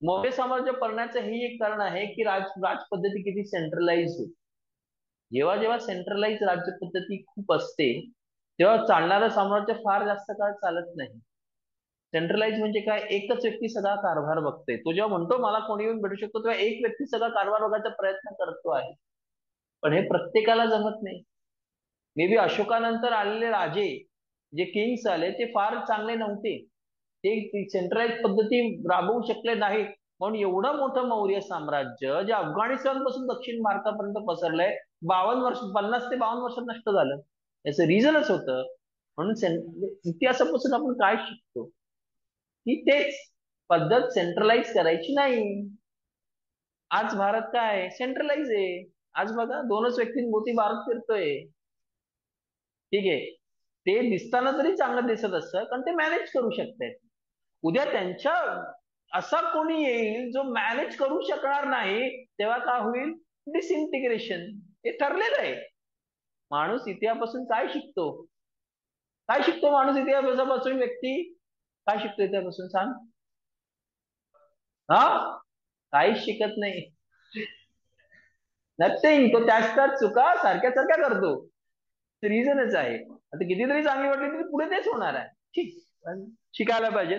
मौर्य साम्राज्य पडण्याचं हे एक कारण आहे की राज पद्धती किती सेंट्रलाइज होती. जेव्हा जेव्हा सेंट्रलाइज राज्य पद्धती खूप असते तेव्हा चालणारं साम्राज्य फार जास्त काळ चालत नाही. सेंट्रलाइज म्हणजे काय, एकच व्यक्ती सगळा कारभार बघते. तो जेव्हा म्हणतो मला कोणी येऊन भेटू शकतो तेव्हा एक व्यक्ती सगळा कारभार बघायचा प्रयत्न करतो आहे. पण हे प्रत्येकाला जमत नाही. मे बी अशोकानंतर आलेले राजे, जे किंग्स आले ते फार चांगले नव्हते. ते सेंट्रलाइज पद्धती राबवू शकले नाहीत. म्हणून एवढं मोठं मौर्य साम्राज्य जे अफगाणिस्तान पासून दक्षिण भारतापर्यंत पसरलंय, 52 वर्ष, 50 ते 52 वर्षात नष्ट झालं. याचं रिझनच होतं. म्हणून इतिहासापासून आपण काय शिकतो की तेच पद्धत सेंट्रलाइज करायची नाही. आज भारत काय सेंट्रलाइज आहे. आज बघा दोनच व्यक्तींभोवती भारत फिरतोय. ठीक आहे, ते दिसताना तरी चांगलं दिसत असतं कारण ते मॅनेज करू शकतात. उद्या त्यांच्या असा कोणी येईल जो मॅनेज करू शकणार नाही, तेव्हा काय होईल? डिसइंटिग्रेशन. हे ठरलेलं आहे. माणूस इतिहासापासून काय शिकतो? काय शिकतो माणूस इतिहासापासून? व्यक्ती काय शिकतो इतिहासापासून सांग? हा, काहीच शिकत नाही. नथिंग. तो त्याच त्याच चुका सारख्या सारख्या करतो. रिझनच आहे. आता कितीतरी चांगली वाटली तरी पुढे तेच होणार आहे. ठीक, पण शिकायला पाहिजे.